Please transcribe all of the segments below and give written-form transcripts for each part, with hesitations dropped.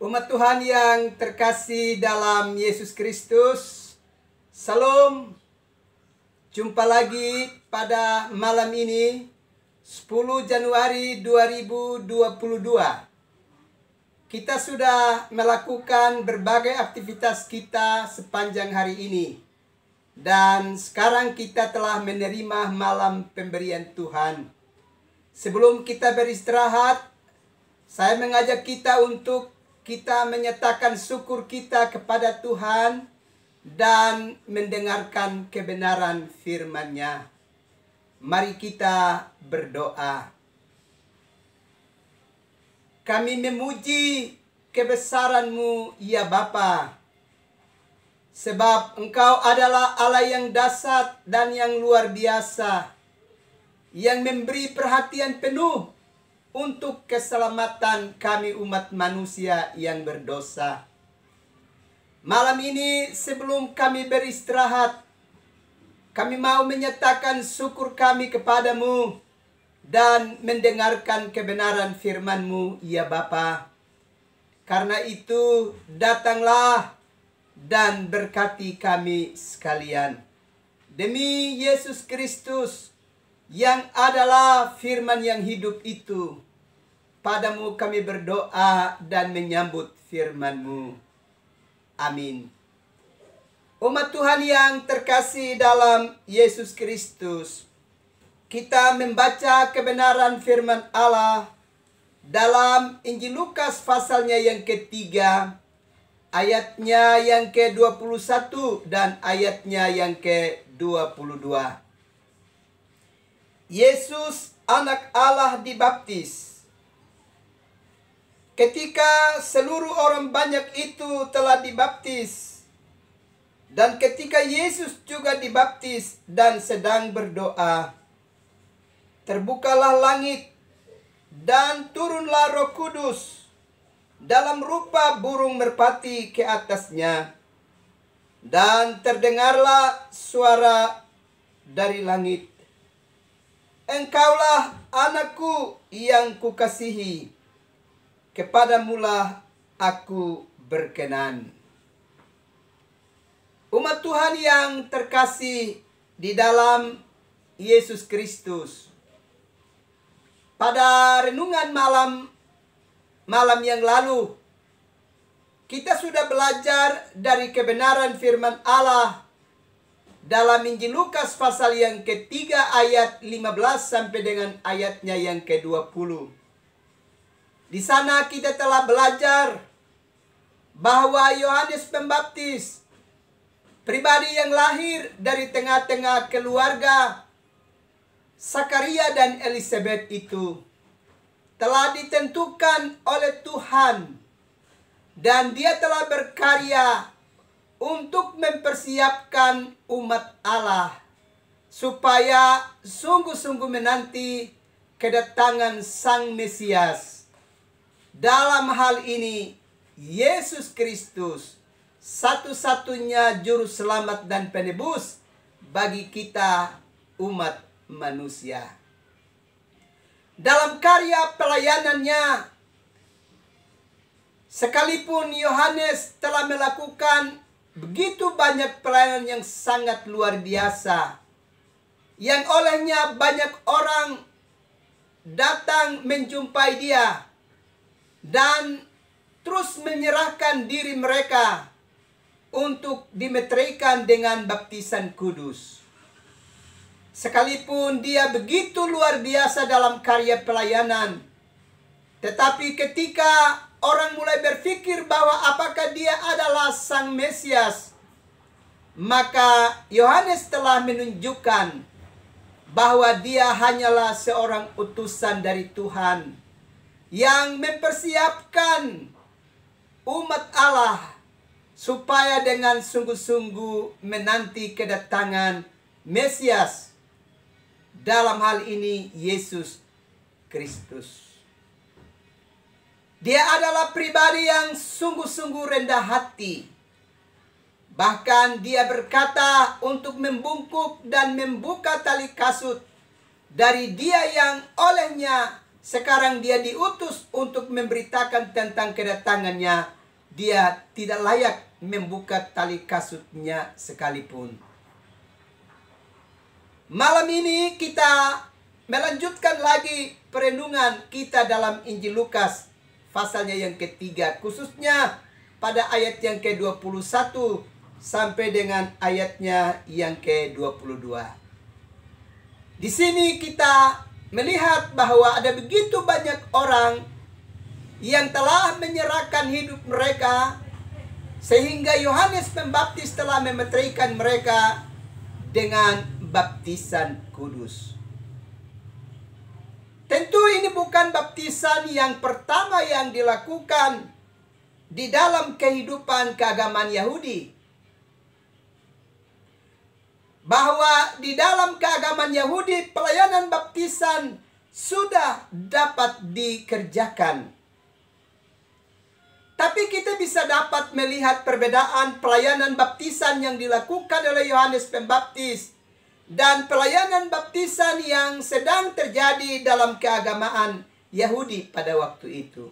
Umat Tuhan yang terkasih dalam Yesus Kristus, Salam. Jumpa lagi pada malam ini 10 Januari 2022. Kita sudah melakukan berbagai aktivitas kita sepanjang hari ini. Dan sekarang kita telah menerima malam pemberian Tuhan. Sebelum kita beristirahat, saya mengajak kita untuk kita menyatakan syukur kita kepada Tuhan dan mendengarkan kebenaran firman-Nya. Mari kita berdoa. Kami memuji kebesaran-Mu, ya Bapa, sebab Engkau adalah Allah yang dahsyat dan yang luar biasa, yang memberi perhatian penuh untuk keselamatan kami umat manusia yang berdosa. Malam ini sebelum kami beristirahat, kami mau menyatakan syukur kami kepadamu dan mendengarkan kebenaran firman-Mu, ya Bapa. Karena itu datanglah dan berkati kami sekalian. Demi Yesus Kristus yang adalah firman yang hidup itu, padamu kami berdoa dan menyambut firman-Mu. Amin. Umat Tuhan yang terkasih dalam Yesus Kristus, kita membaca kebenaran firman Allah dalam Injil Lukas pasalnya yang ketiga, ayatnya yang ke-21 dan ayatnya yang ke-22. Yesus anak Allah dibaptis. Ketika seluruh orang banyak itu telah dibaptis, dan ketika Yesus juga dibaptis dan sedang berdoa, terbukalah langit dan turunlah Roh Kudus dalam rupa burung merpati ke atasnya, dan terdengarlah suara dari langit, Engkaulah anakku yang kukasihi, kepadamulah aku berkenan. Umat Tuhan yang terkasih di dalam Yesus Kristus, pada renungan malam yang lalu, kita sudah belajar dari kebenaran firman Allah dalam Injil Lukas pasal yang ketiga ayat 15 sampai dengan ayatnya yang ke-20. Di sana kita telah belajar bahwa Yohanes Pembaptis, pribadi yang lahir dari tengah-tengah keluarga Zakaria dan Elizabeth itu, telah ditentukan oleh Tuhan, dan dia telah berkarya untuk mempersiapkan umat Allah supaya sungguh-sungguh menanti kedatangan Sang Mesias. Dalam hal ini, Yesus Kristus, satu-satunya juru selamat dan penebus bagi kita umat manusia. Dalam karya pelayanannya, sekalipun Yohanes telah melakukan begitu banyak pelayanan yang sangat luar biasa, yang olehnya banyak orang datang menjumpai dia dan terus menyerahkan diri mereka untuk dimeteraikan dengan baptisan kudus. Sekalipun dia begitu luar biasa dalam karya pelayanan, tetapi ketika orang mulai berpikir bahwa apakah dia adalah Sang Mesias, maka Yohanes telah menunjukkan bahwa dia hanyalah seorang utusan dari Tuhan yang mempersiapkan umat Allah supaya dengan sungguh-sungguh menanti kedatangan Mesias, dalam hal ini Yesus Kristus. Dia adalah pribadi yang sungguh-sungguh rendah hati. Bahkan dia berkata untuk membungkuk dan membuka tali kasut dari dia yang olehnya sekarang dia diutus untuk memberitakan tentang kedatangannya. Dia tidak layak membuka tali kasutnya sekalipun. Malam ini kita melanjutkan lagi perenungan kita dalam Injil Lukas pasalnya yang ketiga, khususnya pada ayat yang ke-21 sampai dengan ayatnya yang ke-22. Di sini kita melihat bahwa ada begitu banyak orang yang telah menyerahkan hidup mereka, sehingga Yohanes Pembaptis telah memeterikan mereka dengan baptisan kudus. Tentu ini bukan baptisan yang pertama yang dilakukan di dalam kehidupan keagamaan Yahudi. Bahwa di dalam keagamaan Yahudi pelayanan baptisan sudah dapat dikerjakan. Tapi kita bisa dapat melihat perbedaan pelayanan baptisan yang dilakukan oleh Yohanes Pembaptis dan pelayanan baptisan yang sedang terjadi dalam keagamaan Yahudi pada waktu itu.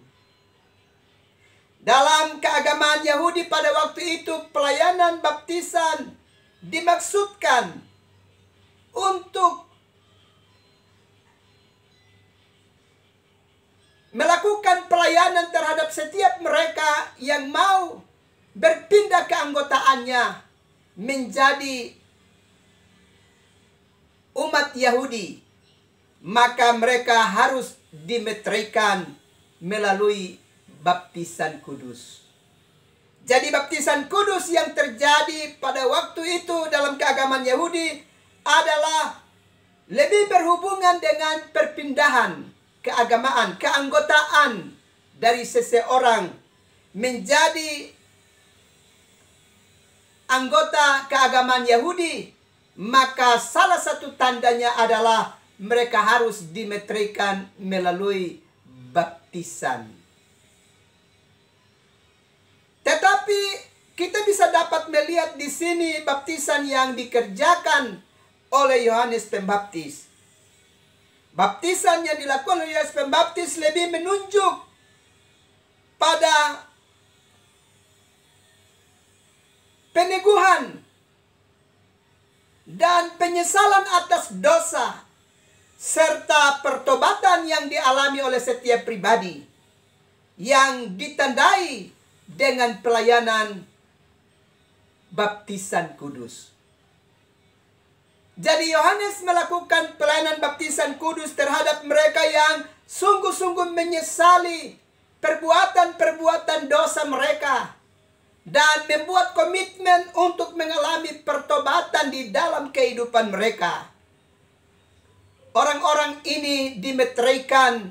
Dalam keagamaan Yahudi pada waktu itu, pelayanan baptisan dimaksudkan untuk melakukan pelayanan terhadap setiap mereka yang mau berpindah keanggotaannya menjadi umat Yahudi, maka mereka harus dimeterikan melalui baptisan kudus. Jadi baptisan kudus yang terjadi pada waktu itu dalam keagamaan Yahudi adalah lebih berhubungan dengan perpindahan keagamaan, keanggotaan dari seseorang menjadi anggota keagamaan Yahudi. Maka salah satu tandanya adalah mereka harus dimeterikan melalui baptisan. Tetapi kita bisa dapat melihat di sini baptisan yang dikerjakan oleh Yohanes Pembaptis. Baptisan yang dilakukan oleh Yohanes Pembaptis lebih menunjuk pada peneguhan dan penyesalan atas dosa serta pertobatan yang dialami oleh setiap pribadi yang ditandai dengan pelayanan baptisan kudus. Jadi Yohanes melakukan pelayanan baptisan kudus terhadap mereka yang sungguh-sungguh menyesali perbuatan-perbuatan dosa mereka dan membuat komitmen untuk mengalami pertobatan di dalam kehidupan mereka. Orang-orang ini dimeterikan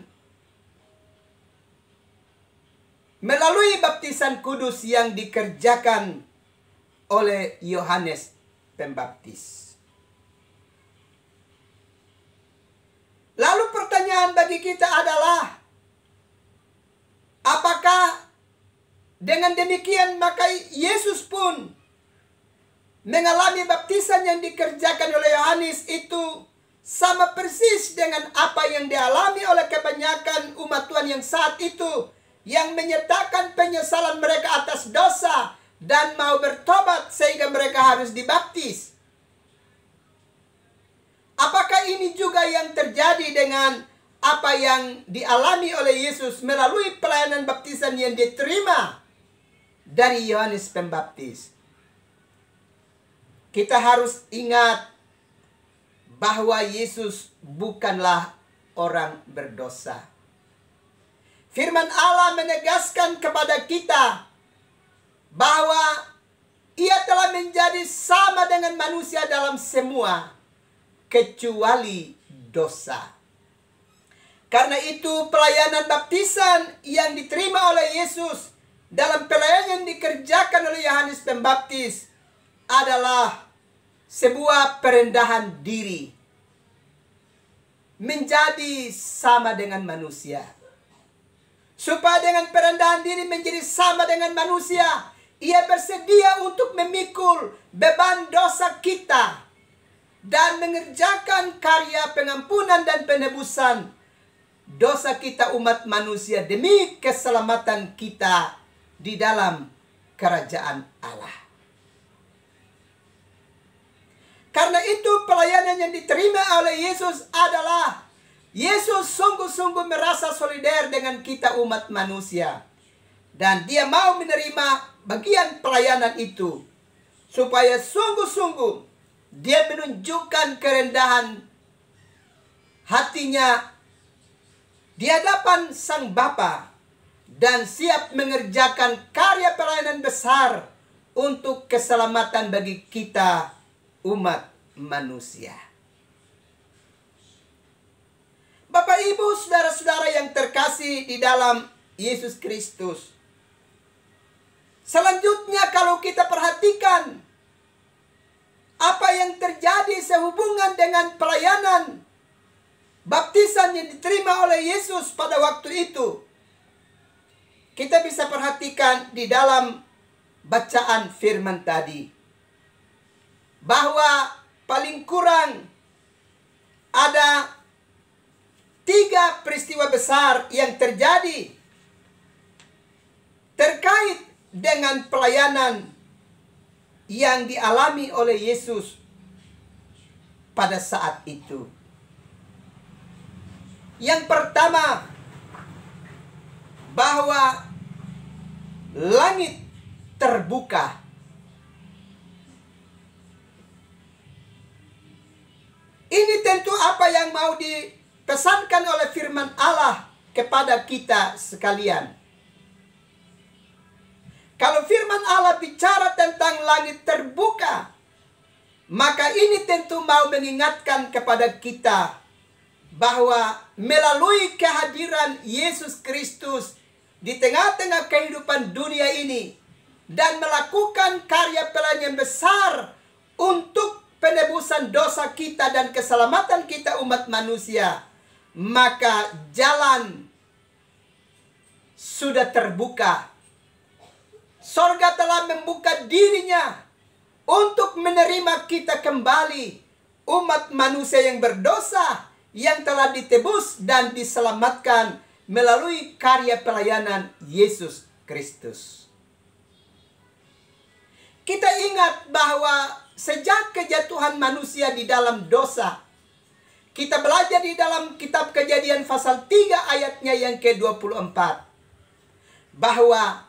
melalui baptisan kudus yang dikerjakan oleh Yohanes Pembaptis. Lalu pertanyaan bagi kita adalah, apakah dengan demikian maka Yesus pun mengalami baptisan yang dikerjakan oleh Yohanes itu sama persis dengan apa yang dialami oleh kebanyakan umat Tuhan yang saat itu, yang menyatakan penyesalan mereka atas dosa dan mau bertobat sehingga mereka harus dibaptis? Apakah ini juga yang terjadi dengan apa yang dialami oleh Yesus melalui pelayanan baptisan yang diterima dari Yohanes Pembaptis? Kita harus ingat bahwa Yesus bukanlah orang berdosa. Firman Allah menegaskan kepada kita bahwa Ia telah menjadi sama dengan manusia dalam semua kecuali dosa. Karena itu pelayanan baptisan yang diterima oleh Yesus dalam pelayanan yang dikerjakan oleh Yohanes Pembaptis adalah sebuah perendahan diri menjadi sama dengan manusia. Supaya dengan perendahan diri menjadi sama dengan manusia, Ia bersedia untuk memikul beban dosa kita dan mengerjakan karya pengampunan dan penebusan dosa kita umat manusia demi keselamatan kita di dalam kerajaan Allah. Karena itu pelayanan yang diterima oleh Yesus adalah Yesus sungguh-sungguh merasa solider dengan kita umat manusia. Dan dia mau menerima bagian pelayanan itu. Supaya sungguh-sungguh dia menunjukkan kerendahan hatinya di hadapan Sang Bapa. Dan siap mengerjakan karya pelayanan besar untuk keselamatan bagi kita umat manusia. Bapak, Ibu, saudara-saudara yang terkasih di dalam Yesus Kristus. Selanjutnya kalau kita perhatikan apa yang terjadi sehubungan dengan pelayanan baptisan yang diterima oleh Yesus pada waktu itu. Kita bisa perhatikan di dalam bacaan firman tadi. Bahwa paling kurang ada 3 peristiwa besar yang terjadi terkait dengan pelayanan yang dialami oleh Yesus pada saat itu. Yang pertama, bahwa langit terbuka. Ini tentu apa yang mau dipesankan oleh firman Allah kepada kita sekalian. Kalau firman Allah bicara tentang langit terbuka, maka ini tentu mau mengingatkan kepada kita bahwa melalui kehadiran Yesus Kristus di tengah-tengah kehidupan dunia ini dan melakukan karya pelayanan besar untuk penebusan dosa kita dan keselamatan kita umat manusia, maka jalan sudah terbuka. Sorga telah membuka dirinya untuk menerima kita kembali, umat manusia yang berdosa, yang telah ditebus dan diselamatkan melalui karya pelayanan Yesus Kristus. Kita ingat bahwa sejak kejatuhan manusia di dalam dosa, kita belajar di dalam kitab Kejadian pasal 3 ayatnya yang ke-24. Bahwa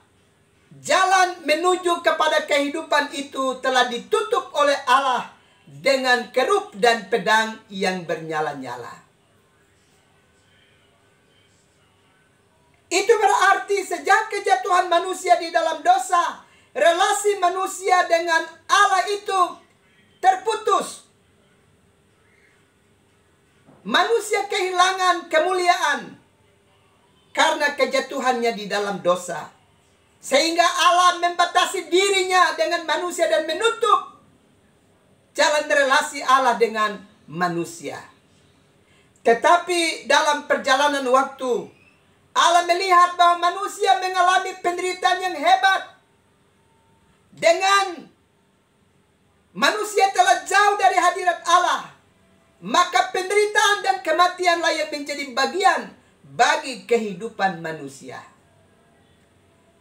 jalan menuju kepada kehidupan itu telah ditutup oleh Allah dengan kerup dan pedang yang bernyala-nyala. Itu berarti sejak kejatuhan manusia di dalam dosa, relasi manusia dengan Allah itu terputus. Manusia kehilangan kemuliaan karena kejatuhannya di dalam dosa. Sehingga Allah membatasi dirinya dengan manusia dan menutup jalan relasi Allah dengan manusia. Tetapi dalam perjalanan waktu, Allah melihat bahwa manusia mengalami penderitaan yang hebat. Dengan manusia telah jauh dari hadirat Allah, maka penderitaan dan kematianlah yang menjadi bagian bagi kehidupan manusia.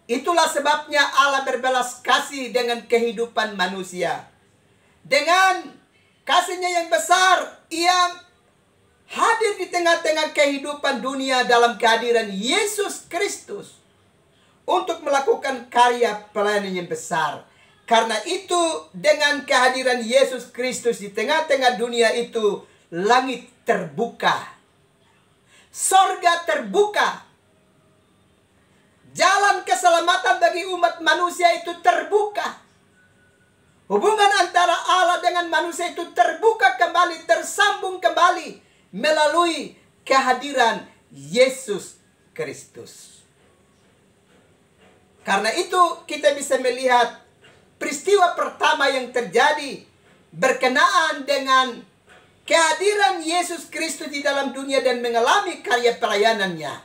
Itulah sebabnya Allah berbelas kasih dengan kehidupan manusia. Dengan kasih-Nya yang besar, Ia hadir di tengah-tengah kehidupan dunia dalam kehadiran Yesus Kristus untuk melakukan karya pelayanan yang besar. Karena itu, dengan kehadiran Yesus Kristus di tengah-tengah dunia itu, langit terbuka, sorga terbuka, jalan keselamatan bagi umat manusia itu terbuka. Hubungan antara Allah dengan manusia itu terbuka kembali, tersambung kembali melalui kehadiran Yesus Kristus. Karena itu kita bisa melihat peristiwa pertama yang terjadi berkenaan dengan kehadiran Yesus Kristus di dalam dunia dan mengalami karya pelayanannya,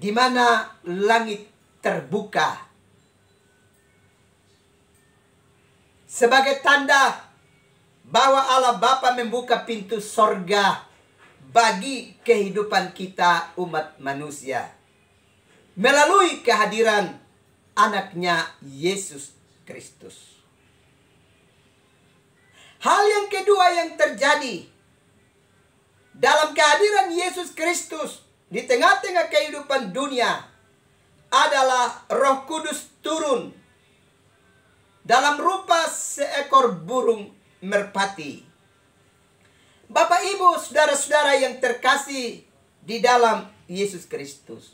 di mana langit terbuka sebagai tanda bahwa Allah Bapa membuka pintu sorga bagi kehidupan kita umat manusia melalui kehadiran anaknya Yesus Kristus. Hal yang kedua yang terjadi dalam kehadiran Yesus Kristus di tengah-tengah kehidupan dunia adalah Roh Kudus turun dalam rupa seekor burung merpati. Bapak, Ibu, saudara-saudara yang terkasih di dalam Yesus Kristus,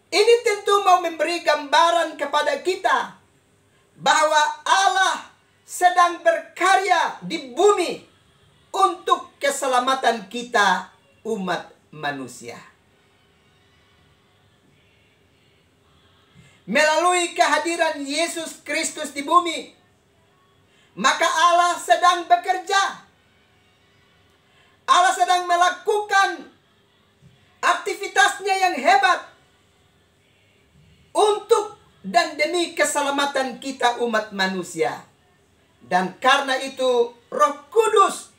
ini tentu mau memberi gambaran kepada kita bahwa Allah sedang berkarya di bumi untuk keselamatan kita umat manusia. Melalui kehadiran Yesus Kristus di bumi, maka Allah sedang bekerja. Allah sedang melakukan aktivitasnya yang hebat untuk dan demi keselamatan kita umat manusia. Dan karena itu Roh Kudus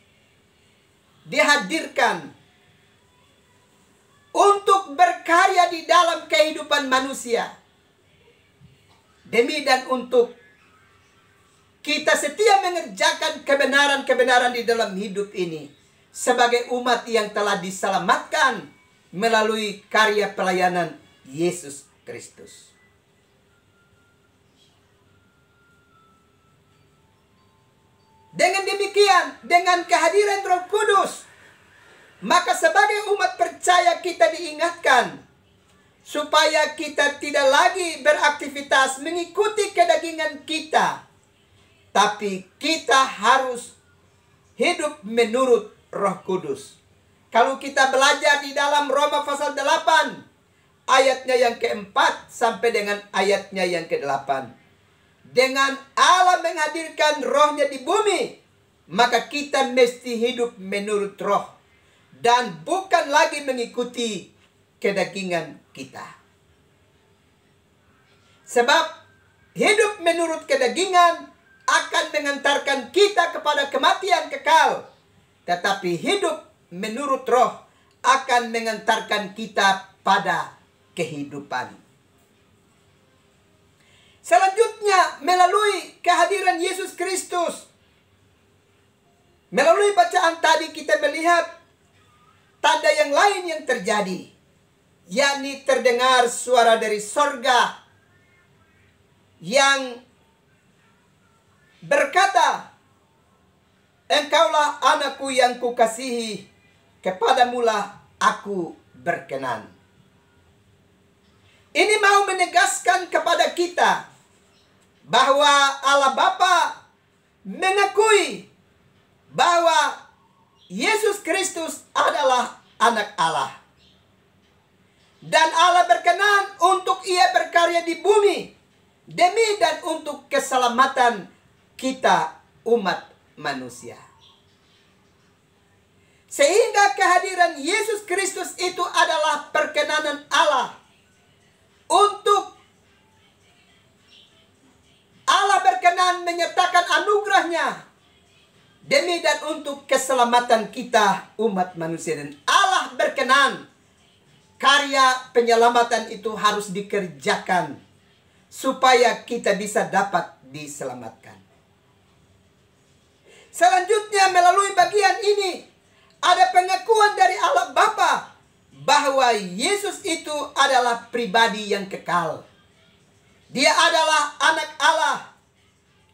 dihadirkan untuk berkarya di dalam kehidupan manusia. Demi dan untuk kita setia mengerjakan kebenaran-kebenaran di dalam hidup ini sebagai umat yang telah diselamatkan melalui karya pelayanan Yesus Kristus. Dengan demikian, dengan kehadiran Roh Kudus, maka sebagai umat percaya kita diingatkan supaya kita tidak lagi beraktivitas mengikuti kedagingan kita, tapi kita harus hidup menurut Roh Kudus. Kalau kita belajar di dalam Roma pasal 8 ayatnya yang keempat sampai dengan ayatnya yang ke-8, dengan Allah menghadirkan rohnya di bumi, maka kita mesti hidup menurut roh dan bukan lagi mengikuti kedagingan kita. Sebab hidup menurut kedagingan akan mengantarkan kita kepada kematian kekal, tetapi hidup menurut roh akan mengantarkan kita pada kehidupan. Selanjutnya, melalui kehadiran Yesus Kristus, melalui bacaan tadi kita melihat tanda yang lain yang terjadi, yakni terdengar suara dari sorga yang berkata, "Engkaulah anakku yang kukasihi, kepadamulah aku berkenan." Ini mau menegaskan kepada kita bahwa Allah Bapa mengakui bahwa Yesus Kristus adalah anak Allah. Dan Allah berkenan untuk ia berkarya di bumi demi dan untuk keselamatan kita umat manusia. Sehingga kehadiran Yesus Kristus itu adalah perkenanan Allah untuk Allah berkenan menyertakan anugerahnya demi dan untuk keselamatan kita umat manusia. Dan Allah berkenan karya penyelamatan itu harus dikerjakan supaya kita bisa dapat diselamatkan. Selanjutnya, melalui bagian ini ada pengakuan dari Allah Bapa bahwa Yesus itu adalah pribadi yang kekal. Dia adalah anak Allah.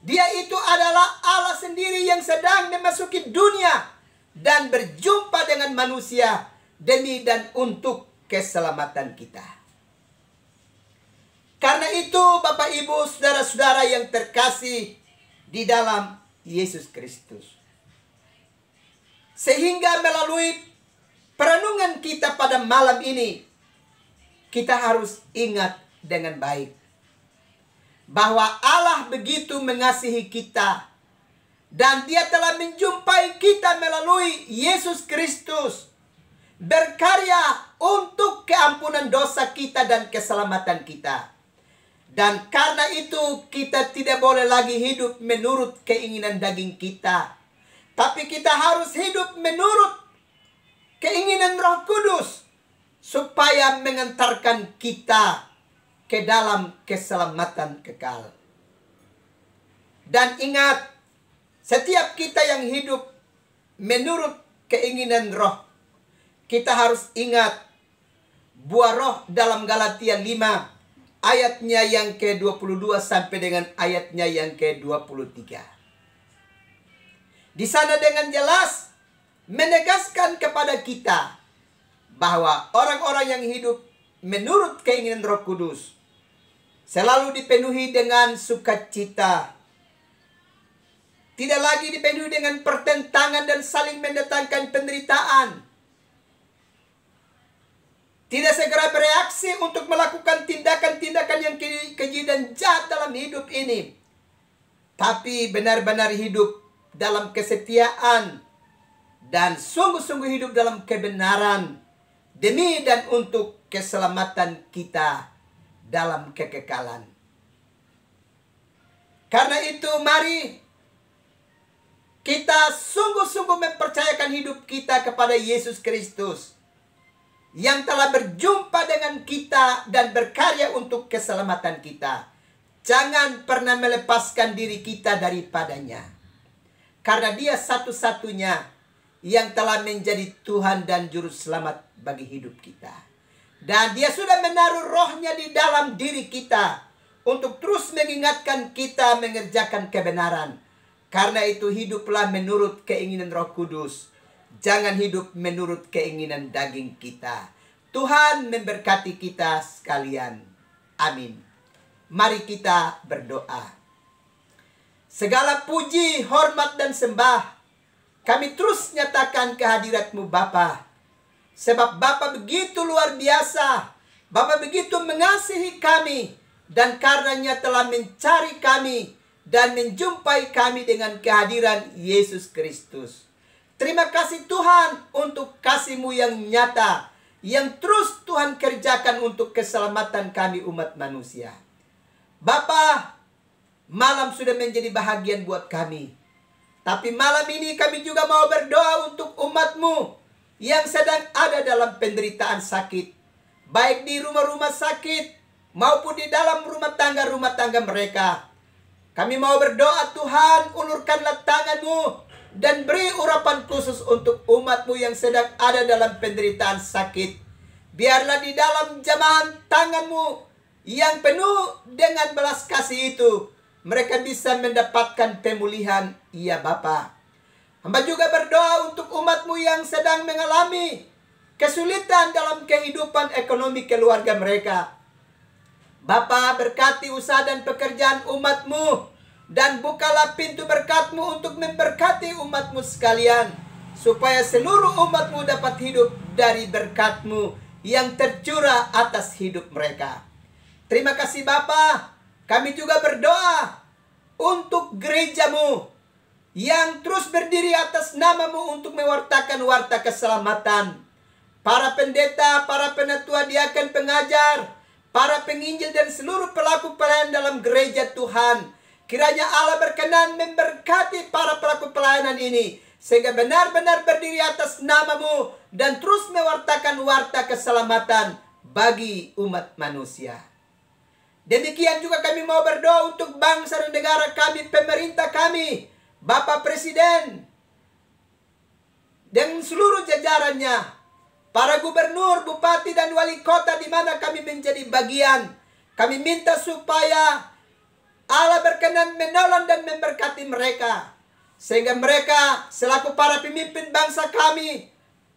Dia itu adalah Allah sendiri yang sedang memasuki dunia dan berjumpa dengan manusia demi dan untuk keselamatan kita. Karena itu, Bapak, Ibu, saudara-saudara yang terkasih di dalam Yesus Kristus, sehingga melalui perenungan kita pada malam ini, kita harus ingat dengan baik bahwa Allah begitu mengasihi kita dan Dia telah menjumpai kita melalui Yesus Kristus, berkarya untuk keampunan dosa kita dan keselamatan kita. Dan karena itu kita tidak boleh lagi hidup menurut keinginan daging kita, tapi kita harus hidup menurut keinginan Roh Kudus supaya mengantarkan kita ke dalam keselamatan kekal. Dan ingat, setiap kita yang hidup menurut keinginan Roh, kita harus ingat buah Roh dalam Galatia 5 ayatnya yang ke-22 sampai dengan ayatnya yang ke-23. Di sana dengan jelas menegaskan kepada kita bahwa orang-orang yang hidup menurut keinginan Roh Kudus selalu dipenuhi dengan sukacita. Tidak lagi dipenuhi dengan pertentangan dan saling mendatangkan penderitaan. Tidak segera bereaksi untuk melakukan tindakan-tindakan yang keji dan jahat dalam hidup ini. Tapi benar-benar hidup dalam kesetiaan dan sungguh-sungguh hidup dalam kebenaran demi dan untuk keselamatan kita dalam kekekalan. Karena itu mari kita sungguh-sungguh mempercayakan hidup kita kepada Yesus Kristus yang telah berjumpa dengan kita dan berkarya untuk keselamatan kita. Jangan pernah melepaskan diri kita daripadanya. Karena dia satu-satunya yang telah menjadi Tuhan dan Juru Selamat bagi hidup kita. Dan dia sudah menaruh rohnya di dalam diri kita untuk terus mengingatkan kita mengerjakan kebenaran. Karena itu hiduplah menurut keinginan Roh Kudus. Jangan hidup menurut keinginan daging kita. Tuhan memberkati kita sekalian. Amin. Mari kita berdoa. Segala puji, hormat, dan sembah kami terus nyatakan kehadirat-Mu Bapa. Sebab Bapa begitu luar biasa. Bapa begitu mengasihi kami. Dan karenanya telah mencari kami dan menjumpai kami dengan kehadiran Yesus Kristus. Terima kasih Tuhan untuk kasih-Mu yang nyata, yang terus Tuhan kerjakan untuk keselamatan kami umat manusia. Bapa, malam sudah menjadi bahagian buat kami. Tapi malam ini kami juga mau berdoa untuk umat-Mu yang sedang ada dalam penderitaan sakit. Baik di rumah-rumah sakit maupun di dalam rumah tangga mereka. Kami mau berdoa Tuhan, ulurkanlah tangan-Mu dan beri urapan khusus untuk umat-Mu yang sedang ada dalam penderitaan sakit. Biarlah di dalam jamahan tangan-Mu yang penuh dengan belas kasih itu, mereka bisa mendapatkan pemulihan, ya Bapa. Hamba juga berdoa untuk umat-Mu yang sedang mengalami kesulitan dalam kehidupan ekonomi keluarga mereka. Bapa, berkati usaha dan pekerjaan umat-Mu dan bukalah pintu berkat-Mu untuk memberkati umat-Mu sekalian, supaya seluruh umat-Mu dapat hidup dari berkat-Mu yang tercurah atas hidup mereka. Terima kasih Bapa. Kami juga berdoa untuk gereja-Mu yang terus berdiri atas nama-Mu untuk mewartakan warta keselamatan. Para pendeta, para penatua, diaken, pengajar, para penginjil dan seluruh pelaku pelayanan dalam gereja Tuhan. Kiranya Allah berkenan memberkati para pelaku pelayanan ini, sehingga benar-benar berdiri atas nama-Mu dan terus mewartakan warta keselamatan bagi umat manusia. Demikian juga kami mau berdoa untuk bangsa dan negara kami, pemerintah kami, Bapak Presiden, dan seluruh jajarannya, para gubernur, bupati, dan wali kota di mana kami menjadi bagian. Kami minta supaya Allah berkenan menolong dan memberkati mereka, sehingga mereka selaku para pemimpin bangsa kami,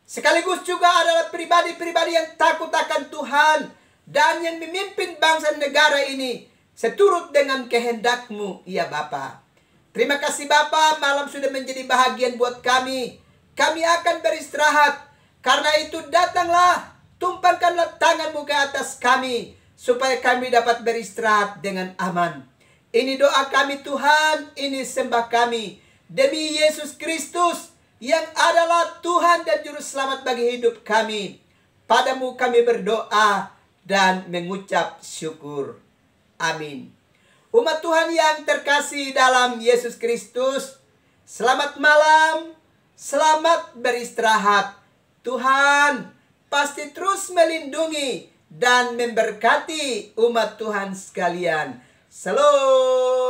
sekaligus juga adalah pribadi-pribadi yang takut akan Tuhan dan yang memimpin bangsa negara ini seturut dengan kehendak-Mu, ya Bapa. Terima kasih Bapa, malam sudah menjadi bahagian buat kami. Kami akan beristirahat. Karena itu datanglah, tumpangkanlah tangan-Mu ke atas kami, supaya kami dapat beristirahat dengan aman. Ini doa kami Tuhan, ini sembah kami, demi Yesus Kristus, yang adalah Tuhan dan Juru Selamat bagi hidup kami. Padamu kami berdoa dan mengucap syukur. Amin. Umat Tuhan yang terkasih dalam Yesus Kristus, selamat malam, selamat beristirahat. Tuhan pasti terus melindungi dan memberkati umat Tuhan sekalian. Shalom.